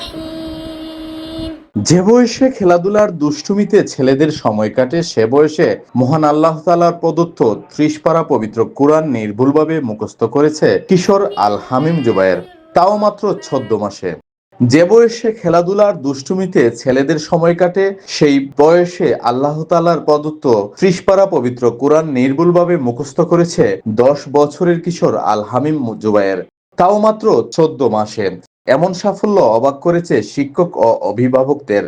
الرحيم যে বয়সে খেলাধুলার দুষ্টুমিতে ছেলেদের সময় কাটে সে বয়সে মহান আল্লাহ তাআলার প্রদত্ত ৩০ পারা পবিত্র কুরআন নির্ভুলভাবে মুখস্থ করেছে কিশোর আল হামিম জুবায়ের, তাও মাত্র ১৪ মাসে। যে বয়সে খেলাধুলার দুষ্টুমিতে ছেলেদের সময় কাটে সেই বয়সে আল্লাহ তাআলার প্রদত্ত ৩০ পারা পবিত্র কুরআন নির্ভুলভাবে মুখস্থ করেছে ১০ বছরের কিশোর আল হামিম জুবায়ের, তাও মাত্র ১৪ মাসে। এমন সাফল্য অবাক করেছে শিক্ষক ও অভিভাবকদের।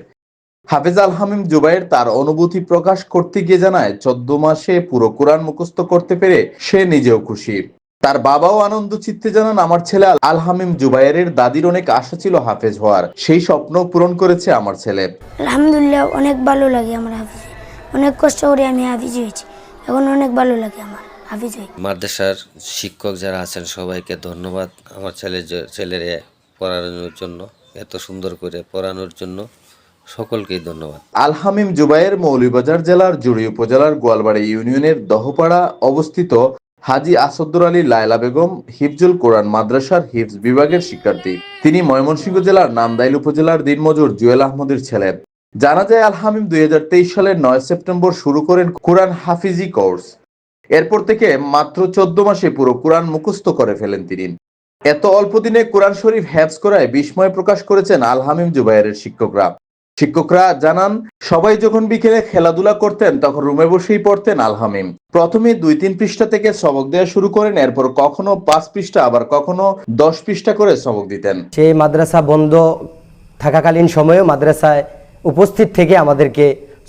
হাফেজ আল হামিম জুবায়ের তার অনুভূতি প্রকাশ করতে গিয়ে জানায়, ১৪ মাসে পুরো কোরআন মুখস্থ করতে পেরে সে নিজেও খুশি। তার বাবাও আনন্দ চিত্তে জানান, আমার ছেলে আল হামিম জুবায়েরের দাদির অনেক আশা ছিল হাফেজ হওয়ার, সেই স্বপ্ন পূরণ করেছে আমার ছেলে। আলহামদুলিল্লাহ, অনেক ভালো লাগে আমার হাফিজ, অনেক কষ্ট করে আমি হাফিজ হয়েছি, এখন অনেক ভালো লাগে আমার হাফিজ হয়ে। মাদ্রাসার শিক্ষক যারা আছেন সবাইকে ধন্যবাদ আমার ছেলের পড়ানোর জন্য, এত সুন্দর করে পড়ানোর জন্য সকলকেই ধন্যবাদ। আল হামিম জুবায়ের মৌলভীবাজার জেলার জুড়ি উপজেলার গোয়ালবাড়ি ইউনিয়নের দহপাড়া অবস্থিত হাজী আসাদুর আলী লায়লা বেগম হিফজুল কোরআন মাদ্রাসার হিফজ বিভাগের শিক্ষার্থী। তিনি ময়মনসিংহ জেলার নান্দাইল উপজেলার দিনমজুর জুয়েল আহমদের ছেলে। জানা যায়, আল হামিম ২০২৩ সালের ৯ সেপ্টেম্বর শুরু করেন কোরআন হাফিজি কোর্স। এরপর থেকে মাত্র ১৪ মাসে পুরো কোরআন মুখস্থ করে ফেলেন তিনি। এত অল্প দিনে কোরআন শরীফ হেফজ করায় বিস্ময় প্রকাশ করেছেন আল হামিম জুবায়েরের শিক্ষকরা জানান, সবাই যখন বিকেলে খেলাধুলা করতেন তখন রুমে বসেই পড়তেন আল হামিম। প্রথমে ২-৩ পৃষ্ঠা থেকে সবক দেওয়া শুরু করেন, এরপর কখনো ৫ পৃষ্ঠা আবার কখনো ১০ পৃষ্ঠা করে সবক দিতেন। সেই মাদ্রাসা বন্ধ থাকাকালীন সময়েও মাদ্রাসায় উপস্থিত থেকে আমাদেরকে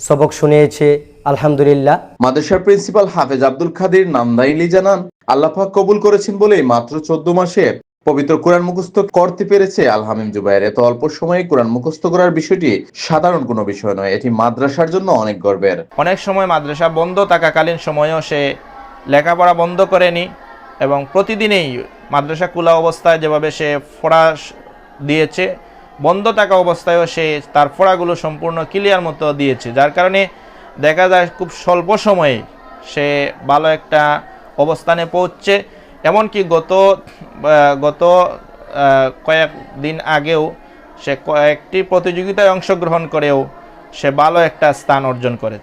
সবক শুনিয়েছে আলহামদুলিল্লাহ। মাদ্রাসার প্রিন্সিপাল হাফেজ আব্দুল কাদির নান্দাইলি জানান, আল্লাহ পাক কবুল করেছেন বলেই মাত্র ১৪ মাসে পবিত্র কোরআন মুখস্থ করতে পেরেছে আল হামিম জুবায়ের। এত অল্প সময়ে কোরআন মুখস্থ করার বিষয়টি সাধারণ কোনো বিষয় নয়, এটি মাদ্রাসার জন্য অনেক গর্বের। অনেক সময় মাদ্রাসা বন্ধ থাকাকালীন সময়েও সে লেখাপড়া বন্ধ করেনি এবং প্রতিদিনেই মাদ্রাসা খোলা অবস্থায় যেভাবে সে পড়া দিয়েছে, বন্ধ থাকা অবস্থায়ও সে তার পড়াগুলো সম্পূর্ণ ক্লিয়ার মতো দিয়েছে, যার কারণে দেখা যায় খুব স্বল্প সময়ে সে ভালো একটা অবস্থানে পৌঁছছে। এমনকি গত কয়েকদিন আগেও সে কয়েকটি প্রতিযোগিতায় অংশগ্রহণ করেও সে ভালো একটা স্থান অর্জন করে।